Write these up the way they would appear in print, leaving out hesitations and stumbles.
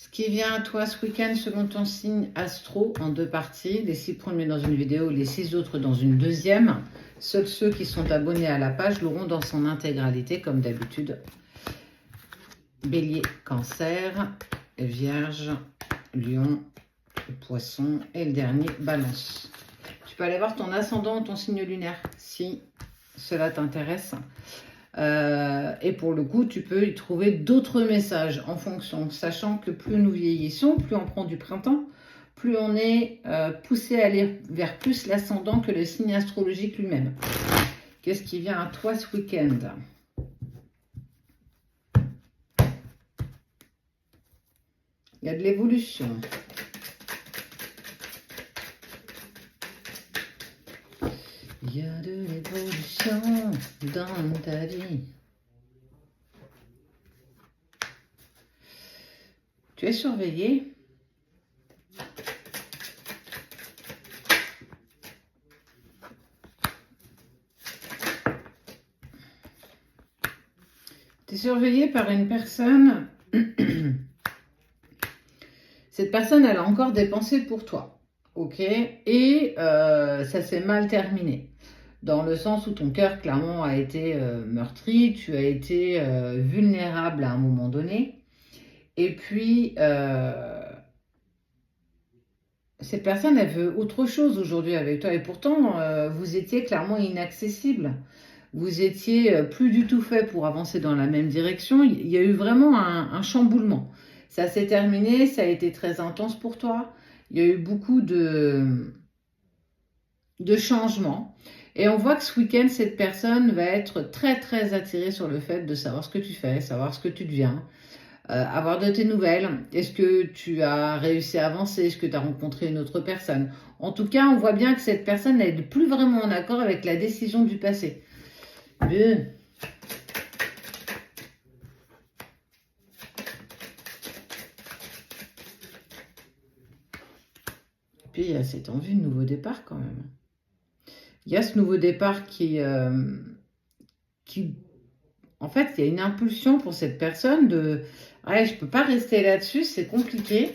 Ce qui vient à toi ce week-end selon ton signe astro en 2 parties, les 6 premiers dans une vidéo, les 6 autres dans une deuxième. Seuls ceux qui sont abonnés à la page l'auront dans son intégralité comme d'habitude. Bélier, Cancer, Vierge, Lion, Poisson et le dernier, Balance. Tu peux aller voir ton ascendant, ton signe lunaire si cela t'intéresse. Et pour le coup, tu peux y trouver d'autres messages en fonction, sachant que plus nous vieillissons, plus on prend du printemps, plus on est poussé à aller vers plus l'ascendant que le signe astrologique lui-même. Qu'est-ce qui vient à toi ce week-end? Il y a de l'évolution. Il y a de l'évolution dans ta vie. Tu es surveillé. Tu es surveillé par une personne. Cette personne, elle a encore des pensées pour toi. Ok? Et ça s'est mal terminé. Dans le sens où ton cœur, clairement, a été meurtri. Tu as été vulnérable à un moment donné. Et puis, cette personne, elle veut autre chose aujourd'hui avec toi. Et pourtant, vous étiez clairement inaccessible. Vous étiez plus du tout fait pour avancer dans la même direction. Il y a eu vraiment un chamboulement. Ça s'est terminé, ça a été très intense pour toi. Il y a eu beaucoup de changements. Et on voit que ce week-end, cette personne va être très, très attirée sur le fait de savoir ce que tu fais, savoir ce que tu deviens. Avoir de tes nouvelles. Est-ce que tu as réussi à avancer? Est-ce que tu as rencontré une autre personne? En tout cas, on voit bien que cette personne n'est plus vraiment en accord avec la décision du passé. Bien. Puis il y a cette envie de nouveau départ quand même. Il y a ce nouveau départ qui en fait, il y a une impulsion pour cette personne de « Ouais, je ne peux pas rester là-dessus, c'est compliqué. »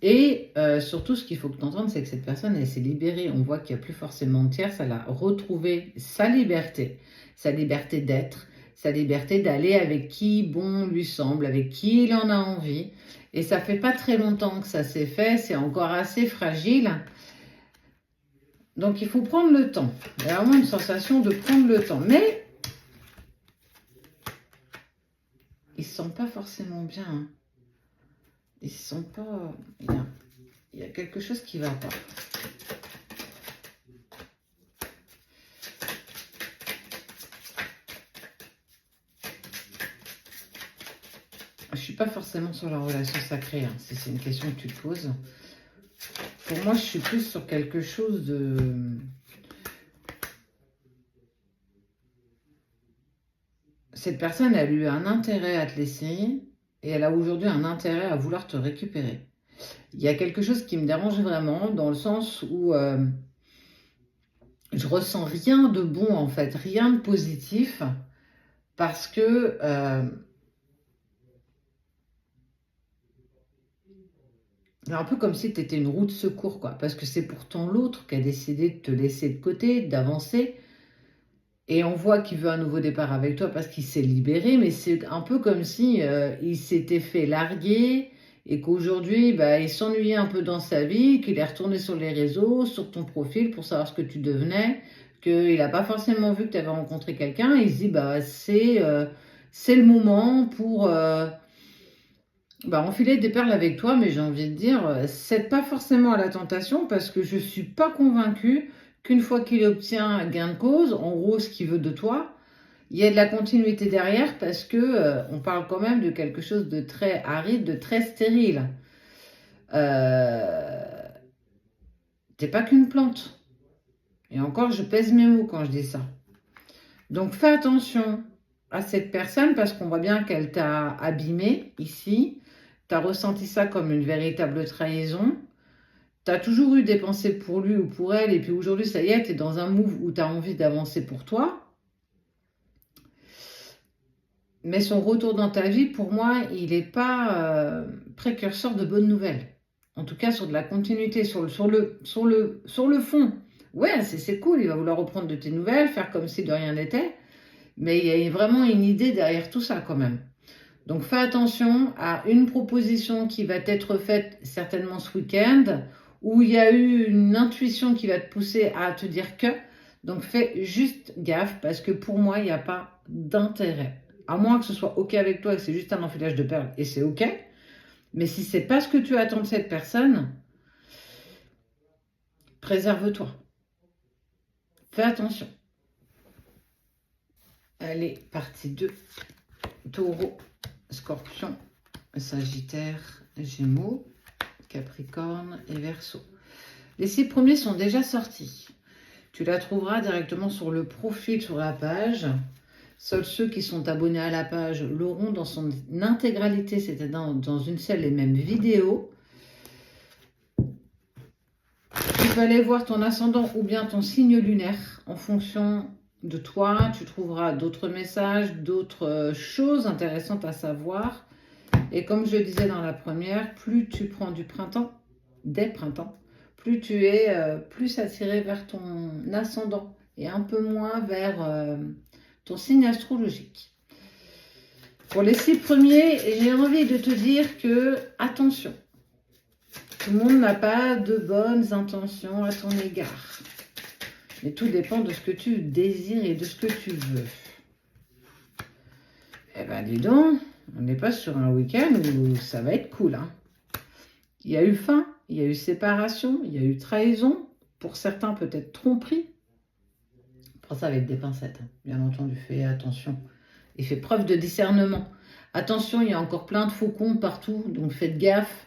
Et surtout, ce qu'il faut que tu entendes, c'est que cette personne, elle s'est libérée. On voit qu'il n'y a plus forcément de tierce. Elle a retrouvé sa liberté d'être, sa liberté d'aller avec qui bon lui semble, avec qui il en a envie. Et ça fait pas très longtemps que ça s'est fait, c'est encore assez fragile. Donc, il faut prendre le temps. Il y a vraiment une sensation de prendre le temps. Mais, ils ne se sentent pas forcément bien. Hein. Ils ne se sentent pas... Il y a quelque chose qui ne va pas. Je ne suis pas forcément sur la relation sacrée, hein, si c'est une question que tu te poses. Pour moi, je suis plus sur quelque chose de... Cette personne, elle a eu un intérêt à te laisser et elle a aujourd'hui un intérêt à vouloir te récupérer. Il y a quelque chose qui me dérange vraiment dans le sens où je ressens rien de bon en fait, rien de positif parce que un peu comme si tu étais une roue de secours, quoi. Parce que c'est pourtant l'autre qui a décidé de te laisser de côté, d'avancer. Et on voit qu'il veut un nouveau départ avec toi parce qu'il s'est libéré. Mais c'est un peu comme si il s'était fait larguer et qu'aujourd'hui, bah, il s'ennuyait un peu dans sa vie, qu'il est retourné sur les réseaux, sur ton profil pour savoir ce que tu devenais, qu'il n'a pas forcément vu que tu avais rencontré quelqu'un. Il se dit, bah, c'est le moment pour... enfiler des perles avec toi, mais j'ai envie de dire, cède pas forcément à la tentation parce que je suis pas convaincue qu'une fois qu'il obtient un gain de cause, en gros ce qu'il veut de toi, il y a de la continuité derrière parce que on parle quand même de quelque chose de très aride, de très stérile. T'es pas qu'une plante. Et encore, je pèse mes mots quand je dis ça. Donc fais attention à cette personne parce qu'on voit bien qu'elle t'a abîmé ici. Tu as ressenti ça comme une véritable trahison. Tu as toujours eu des pensées pour lui ou pour elle. Et puis aujourd'hui, ça y est, tu es dans un move où tu as envie d'avancer pour toi. Mais son retour dans ta vie, pour moi, il n'est pas précurseur de bonnes nouvelles. En tout cas, sur de la continuité, sur le fond. Ouais, c'est cool, il va vouloir reprendre de tes nouvelles, faire comme si de rien n'était. Mais il y a vraiment une idée derrière tout ça quand même. Donc fais attention à une proposition qui va être faite certainement ce week-end, où il y a eu une intuition qui va te pousser à te dire que. Donc fais juste gaffe, parce que pour moi, il n'y a pas d'intérêt. À moins que ce soit OK avec toi et que c'est juste un enfilage de perles, et c'est OK. Mais si c'est pas ce que tu attends de cette personne, préserve-toi. Fais attention. Allez, partie 2. Taureau, Scorpion, Sagittaire, Gémeaux, Capricorne et Verseau. Les 6 premiers sont déjà sortis. Tu la trouveras directement sur le profil, sur la page. Seuls ceux qui sont abonnés à la page l'auront dans son intégralité, c'est-à-dire dans une seule et même vidéo. Tu peux aller voir ton ascendant ou bien ton signe lunaire. En fonction de toi, tu trouveras d'autres messages, d'autres choses intéressantes à savoir. Et comme je disais dans la première, plus tu prends du printemps, des printemps, plus tu es plus attiré vers ton ascendant et un peu moins vers ton signe astrologique. Pour les 6 premiers, j'ai envie de te dire que, attention, tout le monde n'a pas de bonnes intentions à ton égard. Mais tout dépend de ce que tu désires et de ce que tu veux. Eh ben dis donc, on n'est pas sur un week-end où ça va être cool. Hein. Il y a eu faim, il y a eu séparation, il y a eu trahison. Pour certains, peut-être tromperie. Prends ça avec des pincettes, hein. Bien entendu, fais attention. Et fais preuve de discernement. Attention, il y a encore plein de faux comptes partout, donc faites gaffe.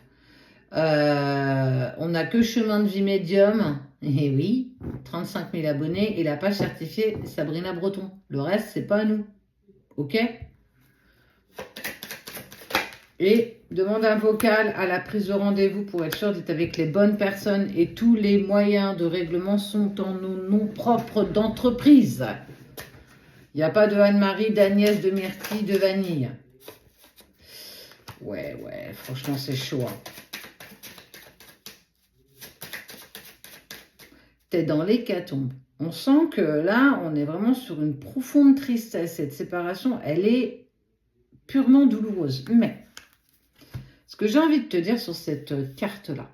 On n'a que chemin de vie médium. Et oui, 35 000 abonnés et la page certifiée Sabrina Breton. Le reste, c'est pas à nous. Ok ? Et demande un vocal à la prise de rendez-vous pour être sûr d'être avec les bonnes personnes. Et tous les moyens de règlement sont en nos noms propres d'entreprise. Il n'y a pas de Anne-Marie, d'Agnès, de Myrtille, de Vanille. Ouais, franchement, c'est chaud. Hein. T'es dans l'hécatombe. On sent que là, on est vraiment sur une profonde tristesse. Cette séparation, elle est purement douloureuse. Mais, ce que j'ai envie de te dire sur cette carte-là,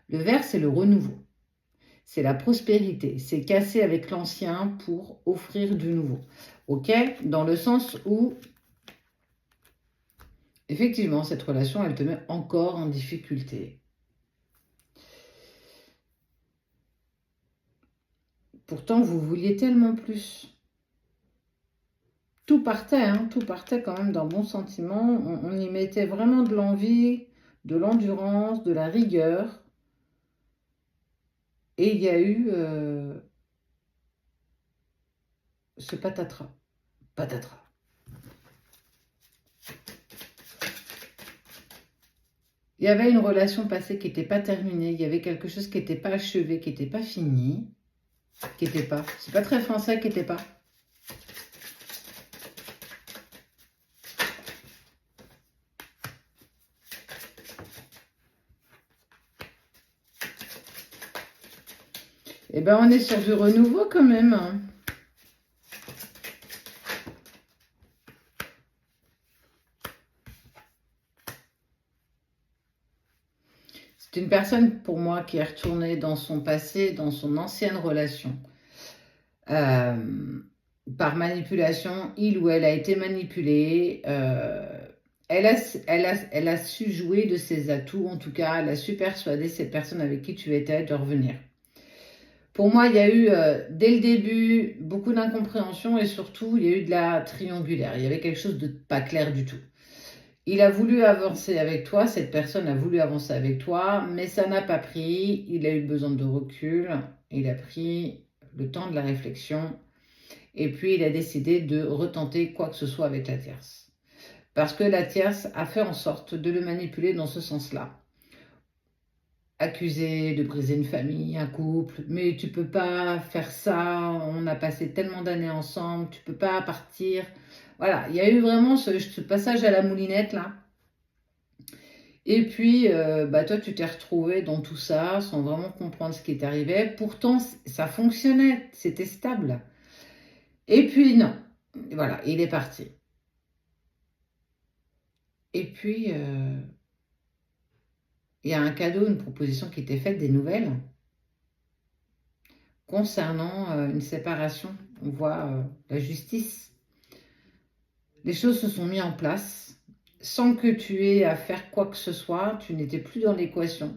le vert, c'est le renouveau. C'est la prospérité. C'est casser avec l'ancien pour offrir du nouveau. Ok ? Dans le sens où, effectivement, cette relation, elle te met encore en difficulté. Pourtant, vous vouliez tellement plus. Tout partait, hein, tout partait quand même d'un bon sentiment. On y mettait vraiment de l'envie, de l'endurance, de la rigueur. Et il y a eu ce patatras. Patatras. Il y avait une relation passée qui n'était pas terminée. Il y avait quelque chose qui n'était pas achevé, qui n'était pas fini. Qui n'était pas. C'est pas très français, qui n'était pas. Eh bien, on est sur du renouveau quand même. Hein. C'est une personne, pour moi, qui est retournée dans son passé, dans son ancienne relation. Par manipulation, il ou elle a été manipulée. Elle a su jouer de ses atouts, en tout cas, elle a su persuader cette personne avec qui tu étais de revenir. Pour moi, il y a eu, dès le début, beaucoup d'incompréhension et surtout, il y a eu de la triangulaire. Il y avait quelque chose de pas clair du tout. Il a voulu avancer avec toi, cette personne a voulu avancer avec toi, mais ça n'a pas pris. Il a eu besoin de recul, il a pris le temps de la réflexion et puis il a décidé de retenter quoi que ce soit avec la tierce. Parce que la tierce a fait en sorte de le manipuler dans ce sens-là. Accusé de briser une famille, un couple, mais tu peux pas faire ça, on a passé tellement d'années ensemble, tu peux pas partir Voilà, il y a eu vraiment ce passage à la moulinette, là. Et puis, toi, tu t'es retrouvé dans tout ça sans vraiment comprendre ce qui t'arrivait. Pourtant, ça fonctionnait, c'était stable. Et puis, non. Voilà, il est parti. Et puis, il y a un cadeau, une proposition qui t'est faite, des nouvelles concernant une séparation. On voit la justice. Les choses se sont mises en place sans que tu aies à faire quoi que ce soit. Tu n'étais plus dans l'équation.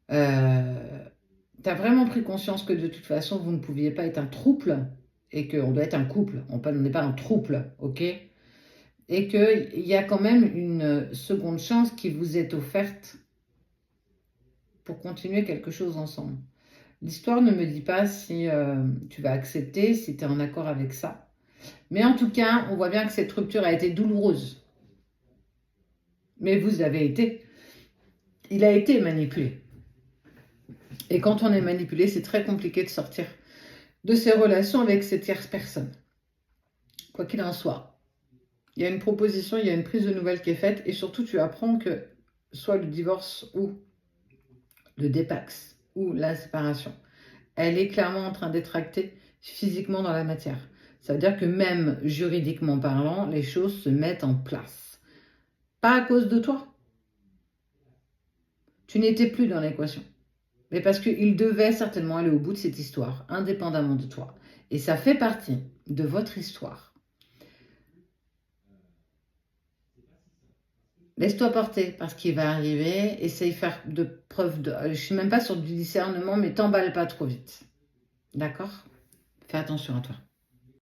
Tu as vraiment pris conscience que de toute façon, vous ne pouviez pas être un trouble et qu'on doit être un couple. On n'est pas un trouble, ok? Et qu'il y a quand même une seconde chance qui vous est offerte pour continuer quelque chose ensemble. L'histoire ne me dit pas si tu vas accepter, si tu es en accord avec ça. Mais en tout cas, on voit bien que cette rupture a été douloureuse. Mais vous avez été. Il a été manipulé. Et quand on est manipulé, c'est très compliqué de sortir de ces relations avec cette tierce personne. Quoi qu'il en soit, il y a une proposition, il y a une prise de nouvelles qui est faite. Et surtout, tu apprends que soit le divorce ou le dépax ou la séparation, elle est clairement en train d'être actée physiquement dans la matière. Ça veut dire que même juridiquement parlant, les choses se mettent en place. Pas à cause de toi. Tu n'étais plus dans l'équation. Mais parce qu'il devait certainement aller au bout de cette histoire, indépendamment de toi. Et ça fait partie de votre histoire. Laisse-toi porter par ce qui va arriver. Essaye de faire de preuve de... Je ne suis même pas sur du discernement, mais t'emballe pas trop vite. D'accord? Fais attention à toi.